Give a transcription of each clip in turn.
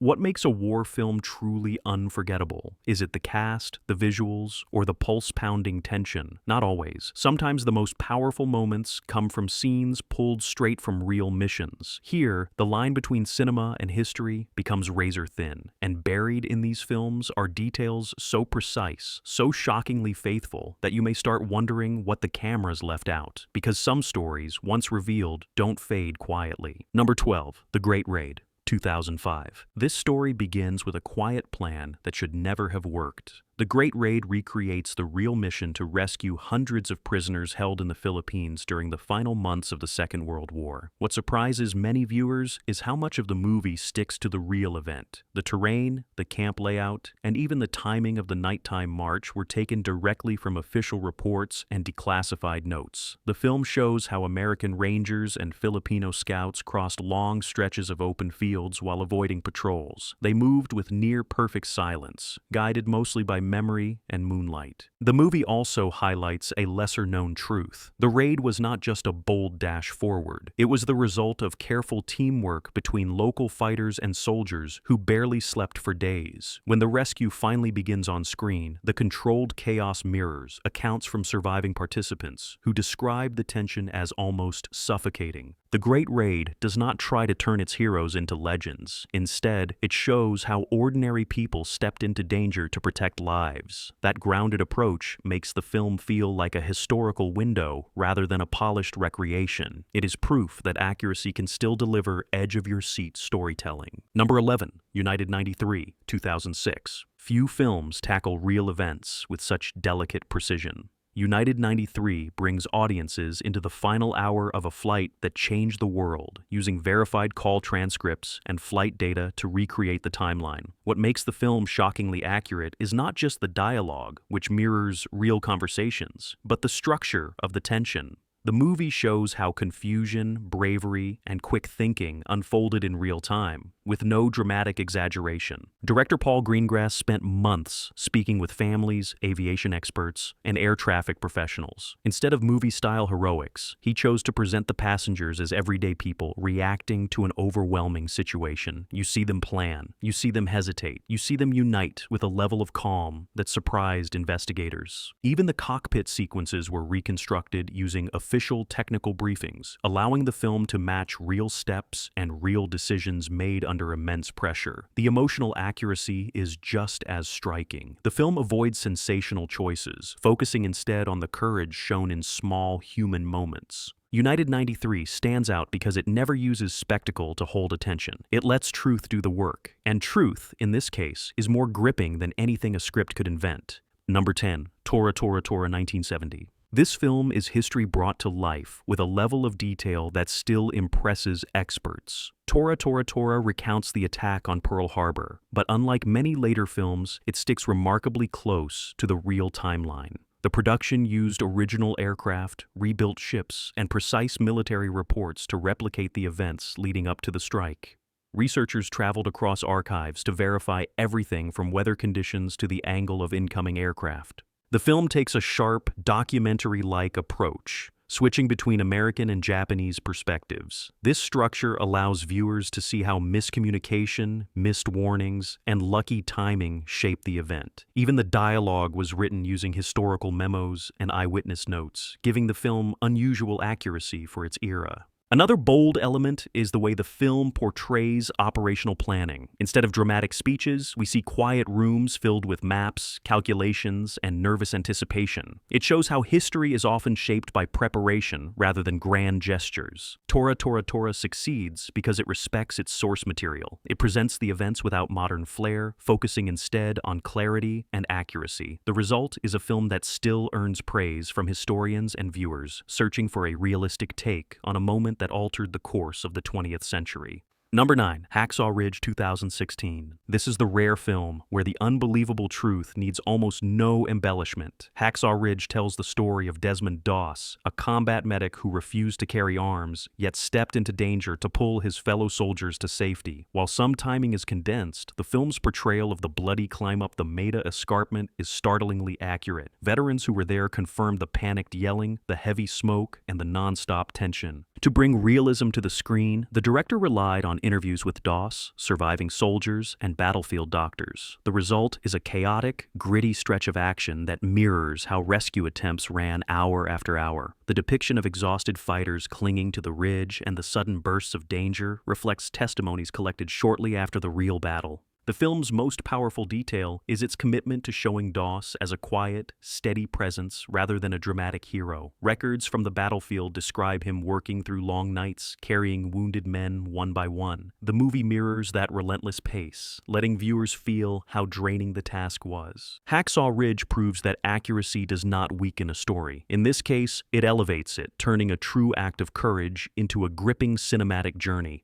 What makes a war film truly unforgettable? Is it the cast, the visuals, or the pulse-pounding tension? Not always. Sometimes the most powerful moments come from scenes pulled straight from real missions. Here, the line between cinema and history becomes razor-thin, and buried in these films are details so precise, so shockingly faithful, that you may start wondering what the cameras left out, because some stories, once revealed, don't fade quietly. Number 12, The Great Raid. 2005. This story begins with a quiet plan that should never have worked. The Great Raid recreates the real mission to rescue hundreds of prisoners held in the Philippines during the final months of the Second World War. What surprises many viewers is how much of the movie sticks to the real event. The terrain, the camp layout, and even the timing of the nighttime march were taken directly from official reports and declassified notes. The film shows how American Rangers and Filipino scouts crossed long stretches of open fields while avoiding patrols. They moved with near-perfect silence, guided mostly by memory and moonlight. The movie also highlights a lesser-known truth. The raid was not just a bold dash forward. It was the result of careful teamwork between local fighters and soldiers who barely slept for days. When the rescue finally begins on screen, the controlled chaos mirrors accounts from surviving participants who describe the tension as almost suffocating. The Great Raid does not try to turn its heroes into legends. Instead, it shows how ordinary people stepped into danger to protect lives. That grounded approach makes the film feel like a historical window rather than a polished recreation. It is proof that accuracy can still deliver edge-of-your-seat storytelling. Number 11, United 93, 2006. Few films tackle real events with such delicate precision. United 93 brings audiences into the final hour of a flight that changed the world, using verified call transcripts and flight data to recreate the timeline. What makes the film shockingly accurate is not just the dialogue, which mirrors real conversations, but the structure of the tension. The movie shows how confusion, bravery, and quick thinking unfolded in real time, with no dramatic exaggeration. Director Paul Greengrass spent months speaking with families, aviation experts, and air traffic professionals. Instead of movie-style heroics, he chose to present the passengers as everyday people reacting to an overwhelming situation. You see them plan, you see them hesitate, you see them unite with a level of calm that surprised investigators. Even the cockpit sequences were reconstructed using official technical briefings, allowing the film to match real steps and real decisions made under immense pressure. The emotional accuracy is just as striking. The film avoids sensational choices, focusing instead on the courage shown in small human moments. United 93 stands out because it never uses spectacle to hold attention. It lets truth do the work, and truth, in this case, is more gripping than anything a script could invent. Number 10, Tora Tora Tora 1970. This film is history brought to life with a level of detail that still impresses experts. Tora Tora Tora recounts the attack on Pearl Harbor, but unlike many later films, it sticks remarkably close to the real timeline. The production used original aircraft, rebuilt ships, and precise military reports to replicate the events leading up to the strike. Researchers traveled across archives to verify everything from weather conditions to the angle of incoming aircraft. The film takes a sharp, documentary-like approach, switching between American and Japanese perspectives. This structure allows viewers to see how miscommunication, missed warnings, and lucky timing shape the event. Even the dialogue was written using historical memos and eyewitness notes, giving the film unusual accuracy for its era. Another bold element is the way the film portrays operational planning. Instead of dramatic speeches, we see quiet rooms filled with maps, calculations, and nervous anticipation. It shows how history is often shaped by preparation rather than grand gestures. Tora Tora Tora succeeds because it respects its source material. It presents the events without modern flair, focusing instead on clarity and accuracy. The result is a film that still earns praise from historians and viewers, searching for a realistic take on a moment that altered the course of the 20th century. Number 9, Hacksaw Ridge 2016. This is the rare film where the unbelievable truth needs almost no embellishment. Hacksaw Ridge tells the story of Desmond Doss, a combat medic who refused to carry arms, yet stepped into danger to pull his fellow soldiers to safety. While some timing is condensed, the film's portrayal of the bloody climb up the Maida escarpment is startlingly accurate. Veterans who were there confirmed the panicked yelling, the heavy smoke, and the non-stop tension. To bring realism to the screen, the director relied on on interviews with DOS, surviving soldiers, and battlefield doctors. The result is a chaotic, gritty stretch of action that mirrors how rescue attempts ran hour after hour. The depiction of exhausted fighters clinging to the ridge and the sudden bursts of danger reflects testimonies collected shortly after the real battle. The film's most powerful detail is its commitment to showing Doss as a quiet, steady presence rather than a dramatic hero. Records from the battlefield describe him working through long nights, carrying wounded men one by one. The movie mirrors that relentless pace, letting viewers feel how draining the task was. Hacksaw Ridge proves that accuracy does not weaken a story. In this case, it elevates it, turning a true act of courage into a gripping cinematic journey.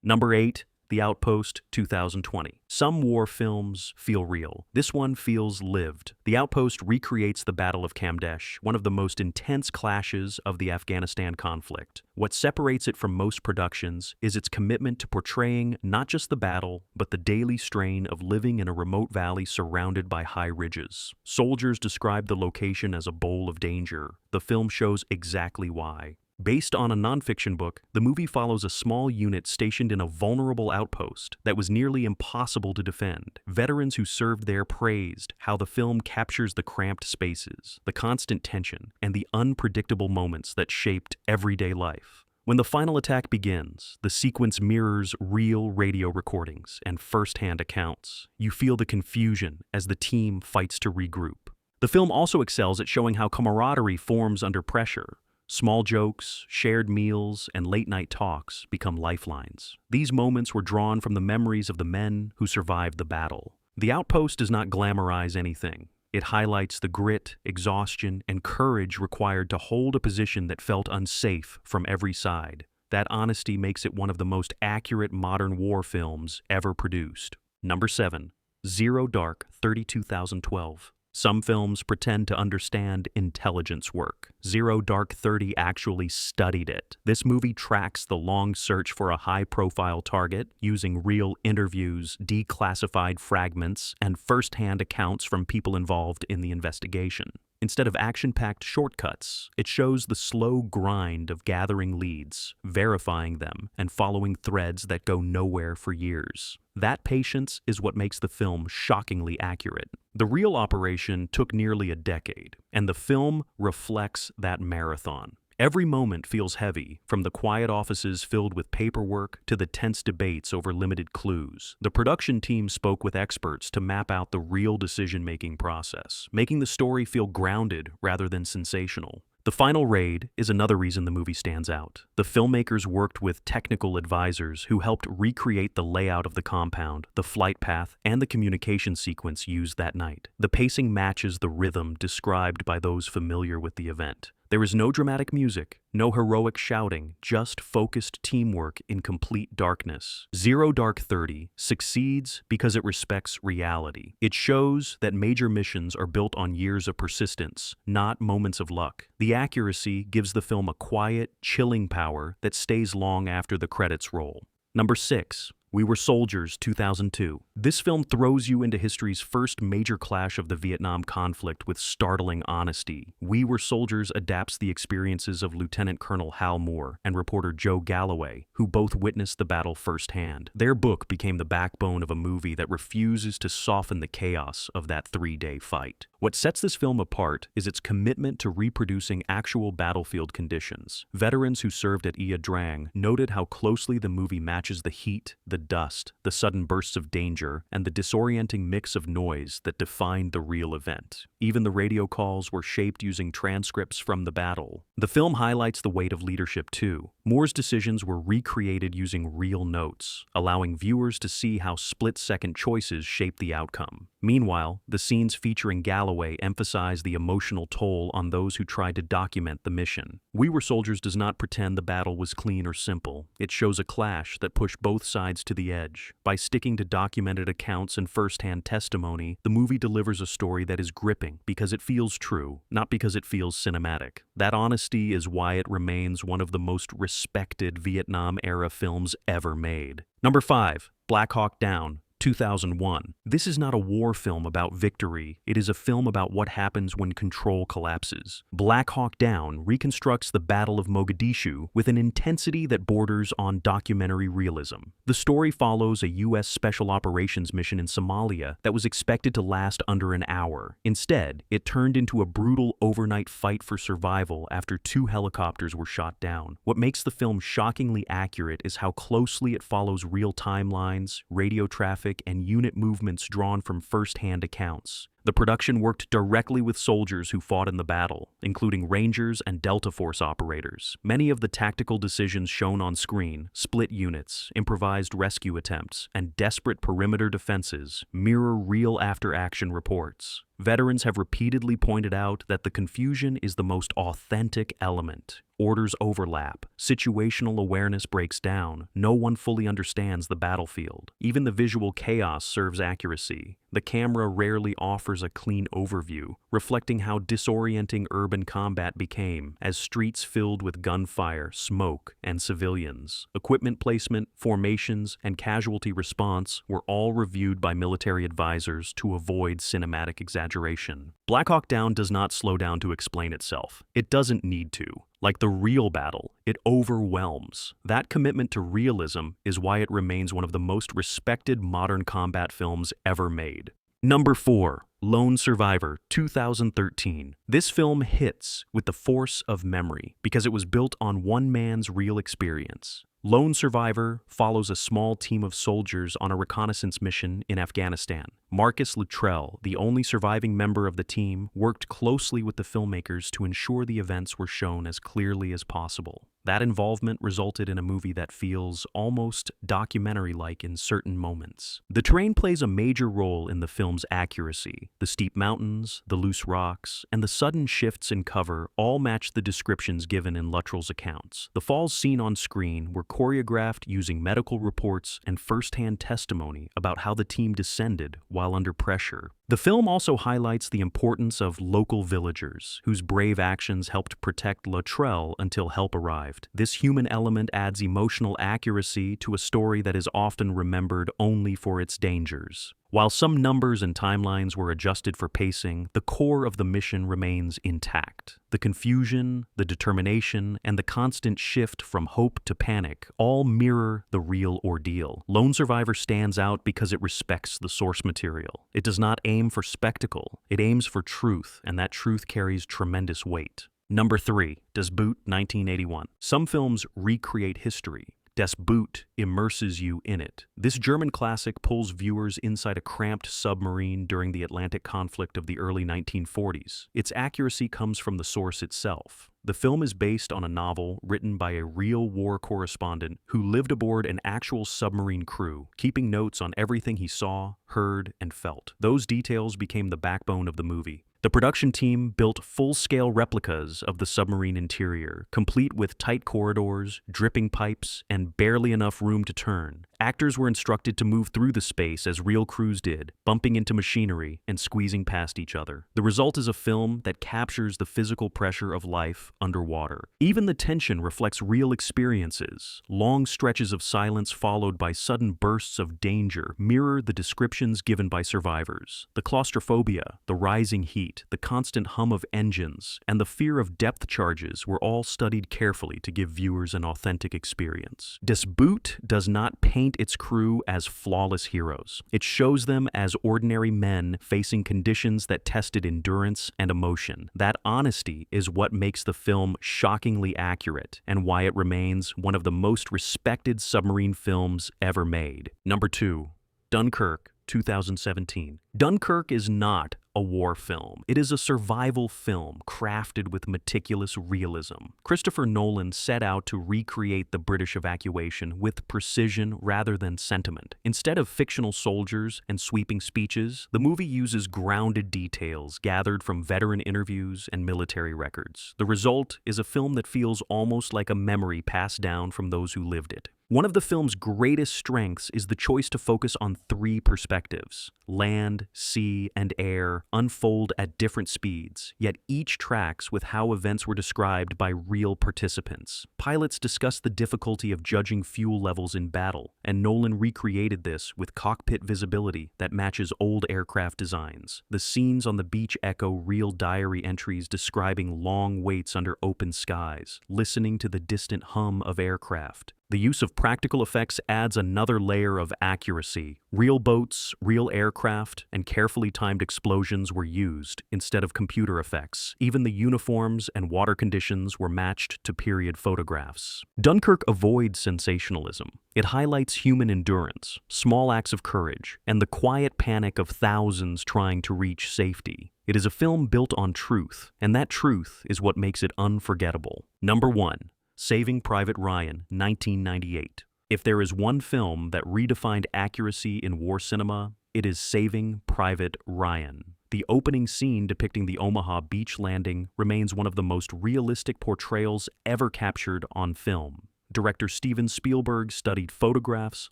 Number 8. The Outpost, 2020. Some war films feel real. This one feels lived. The Outpost recreates the Battle of Kamdesh, one of the most intense clashes of the Afghanistan conflict. What separates it from most productions is its commitment to portraying not just the battle, but the daily strain of living in a remote valley surrounded by high ridges. Soldiers describe the location as a bowl of danger. The film shows exactly why. Based on a nonfiction book, the movie follows a small unit stationed in a vulnerable outpost that was nearly impossible to defend. Veterans who served there praised how the film captures the cramped spaces, the constant tension, and the unpredictable moments that shaped everyday life. When the final attack begins, the sequence mirrors real radio recordings and first-hand accounts. You feel the confusion as the team fights to regroup. The film also excels at showing how camaraderie forms under pressure. Small jokes, shared meals, and late-night talks become lifelines. These moments were drawn from the memories of the men who survived the battle. The Outpost does not glamorize anything. It highlights the grit, exhaustion, and courage required to hold a position that felt unsafe from every side. That honesty makes it one of the most accurate modern war films ever produced. Number 7. Zero Dark 2012. Some films pretend to understand intelligence work. Zero Dark 30 actually studied it. This movie tracks the long search for a high-profile target using real interviews, declassified fragments, and first-hand accounts from people involved in the investigation. Instead of action-packed shortcuts, it shows the slow grind of gathering leads, verifying them, and following threads that go nowhere for years. That patience is what makes the film shockingly accurate. The real operation took nearly a decade, and the film reflects that marathon. Every moment feels heavy, from the quiet offices filled with paperwork to the tense debates over limited clues. The production team spoke with experts to map out the real decision-making process, making the story feel grounded rather than sensational. The final raid is another reason the movie stands out. The filmmakers worked with technical advisors who helped recreate the layout of the compound, the flight path, and the communication sequence used that night. The pacing matches the rhythm described by those familiar with the event. There is no dramatic music, no heroic shouting, just focused teamwork in complete darkness. Zero Dark 30 succeeds because it respects reality. It shows that major missions are built on years of persistence, not moments of luck. The accuracy gives the film a quiet, chilling power that stays long after the credits roll. Number 6. We Were Soldiers, 2002. This film throws you into history's first major clash of the Vietnam conflict with startling honesty. We Were Soldiers adapts the experiences of Lieutenant Colonel Hal Moore and reporter Joe Galloway, who both witnessed the battle firsthand. Their book became the backbone of a movie that refuses to soften the chaos of that three-day fight. What sets this film apart is its commitment to reproducing actual battlefield conditions. Veterans who served at Ia Drang noted how closely the movie matches the heat, the dust, the sudden bursts of danger, and the disorienting mix of noise that defined the real event. Even the radio calls were shaped using transcripts from the battle. The film highlights the weight of leadership too. Moore's decisions were recreated using real notes, allowing viewers to see how split-second choices shaped the outcome. Meanwhile, the scenes featuring Galloway emphasize the emotional toll on those who tried to document the mission. We Were Soldiers does not pretend the battle was clean or simple. It shows a clash that pushed both sides to the edge. By sticking to documented accounts and first-hand testimony, the movie delivers a story that is gripping because it feels true, not because it feels cinematic. That honesty is why it remains one of the most respected Vietnam-era films ever made. Number 5. Black Hawk Down, 2001. This is not a war film about victory, it is a film about what happens when control collapses. Black Hawk Down reconstructs the Battle of Mogadishu with an intensity that borders on documentary realism. The story follows a U.S. Special Operations mission in Somalia that was expected to last under an hour. Instead, it turned into a brutal overnight fight for survival after 2 helicopters were shot down. What makes the film shockingly accurate is how closely it follows real timelines, radio traffic, and unit movements drawn from first-hand accounts. The production worked directly with soldiers who fought in the battle, including Rangers and Delta Force operators. Many of the tactical decisions shown on screen, split units, improvised rescue attempts, and desperate perimeter defenses, mirror real after-action reports. Veterans have repeatedly pointed out that the confusion is the most authentic element. Orders overlap, situational awareness breaks down, no one fully understands the battlefield. Even the visual chaos serves accuracy. The camera rarely offers a clean overview, reflecting how disorienting urban combat became as streets filled with gunfire, smoke, and civilians. Equipment placement, formations, and casualty response were all reviewed by military advisors to avoid cinematic exaggeration. Black Hawk Down does not slow down to explain itself. It doesn't need to. Like the real battle, it overwhelms. That commitment to realism is why it remains one of the most respected modern combat films ever made. Number 4. Lone Survivor, 2013. This film hits with the force of memory because it was built on one man's real experience. Lone Survivor follows a small team of soldiers on a reconnaissance mission in Afghanistan. Marcus Luttrell, the only surviving member of the team, worked closely with the filmmakers to ensure the events were shown as clearly as possible. That involvement resulted in a movie that feels almost documentary-like in certain moments. The terrain plays a major role in the film's accuracy. The steep mountains, the loose rocks, and the sudden shifts in cover all match the descriptions given in Luttrell's accounts. The falls seen on screen were choreographed using medical reports and first-hand testimony about how the team descended while under pressure. The film also highlights the importance of local villagers, whose brave actions helped protect Luttrell until help arrived. This human element adds emotional accuracy to a story that is often remembered only for its dangers. While some numbers and timelines were adjusted for pacing, the core of the mission remains intact. The confusion, the determination, and the constant shift from hope to panic all mirror the real ordeal. Lone Survivor stands out because it respects the source material. It does not aim for spectacle, it aims for truth, and that truth carries tremendous weight. Number 3. Das Boot, 1981. Some films recreate history. Das Boot immerses you in it. This German classic pulls viewers inside a cramped submarine during the Atlantic conflict of the early 1940s. Its accuracy comes from the source itself. The film is based on a novel written by a real war correspondent who lived aboard an actual submarine crew, keeping notes on everything he saw, heard, and felt. Those details became the backbone of the movie. The production team built full-scale replicas of the submarine interior, complete with tight corridors, dripping pipes, and barely enough room to turn. Actors were instructed to move through the space as real crews did, bumping into machinery and squeezing past each other. The result is a film that captures the physical pressure of life underwater. Even the tension reflects real experiences. Long stretches of silence followed by sudden bursts of danger mirror the descriptions given by survivors. The claustrophobia, the rising heat, the constant hum of engines, and the fear of depth charges were all studied carefully to give viewers an authentic experience. Das Boot does not paint its crew as flawless heroes. It shows them as ordinary men facing conditions that tested endurance and emotion. That honesty is what makes the film shockingly accurate and why it remains one of the most respected submarine films ever made. Number 2. Dunkirk, 2017. Dunkirk is not a war film. It is a survival film crafted with meticulous realism. Christopher Nolan set out to recreate the British evacuation with precision rather than sentiment. Instead of fictional soldiers and sweeping speeches, the movie uses grounded details gathered from veteran interviews and military records. The result is a film that feels almost like a memory passed down from those who lived it. One of the film's greatest strengths is the choice to focus on three perspectives: land, sea, and air unfold at different speeds, yet each tracks with how events were described by real participants. Pilots discussed the difficulty of judging fuel levels in battle, and Nolan recreated this with cockpit visibility that matches old aircraft designs. The scenes on the beach echo real diary entries describing long waits under open skies, listening to the distant hum of aircraft. The use of practical effects adds another layer of accuracy. Real boats, real aircraft, and carefully timed explosions were used instead of computer effects. Even the uniforms and water conditions were matched to period photographs. Dunkirk avoids sensationalism. It highlights human endurance, small acts of courage, and the quiet panic of thousands trying to reach safety. It is a film built on truth, and that truth is what makes it unforgettable. Number 1. Saving Private Ryan, 1998. If there is one film that redefined accuracy in war cinema, it is Saving Private Ryan. The opening scene depicting the Omaha beach landing remains one of the most realistic portrayals ever captured on film. Director Steven Spielberg studied photographs,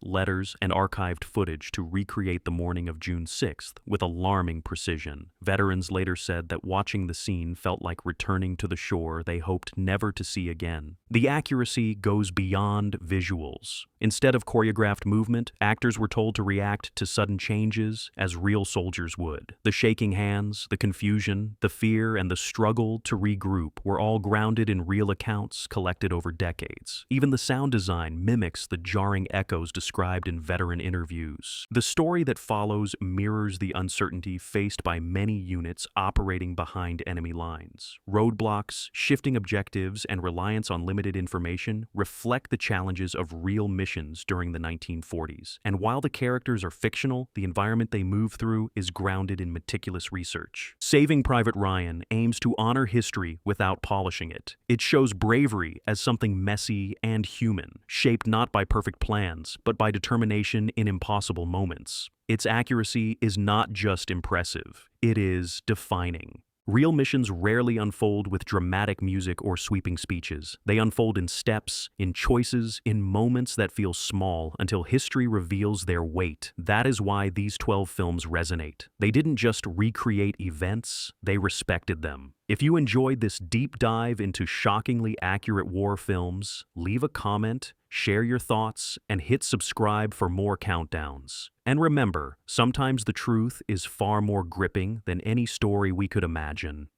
letters, and archived footage to recreate the morning of June 6th with alarming precision. Veterans later said that watching the scene felt like returning to the shore they hoped never to see again. The accuracy goes beyond visuals. Instead of choreographed movement, actors were told to react to sudden changes as real soldiers would. The shaking hands, the confusion, the fear, and the struggle to regroup were all grounded in real accounts collected over decades. Even the sound design mimics the jarring echoes described in veteran interviews. The story that follows mirrors the uncertainty faced by many units operating behind enemy lines. Roadblocks, shifting objectives, and reliance on limited information reflect the challenges of real missions during the 1940s. And while the characters are fictional, the environment they move through is grounded in meticulous research. Saving Private Ryan aims to honor history without polishing it. It shows bravery as something messy and human, shaped not by perfect plans, but by determination in impossible moments. Its accuracy is not just impressive, it is defining. Real missions rarely unfold with dramatic music or sweeping speeches. They unfold in steps, in choices, in moments that feel small until history reveals their weight. That is why these 12 films resonate. They didn't just recreate events, they respected them. If you enjoyed this deep dive into shockingly accurate war films, leave a comment, share your thoughts, and hit subscribe for more countdowns. And remember, sometimes the truth is far more gripping than any story we could imagine.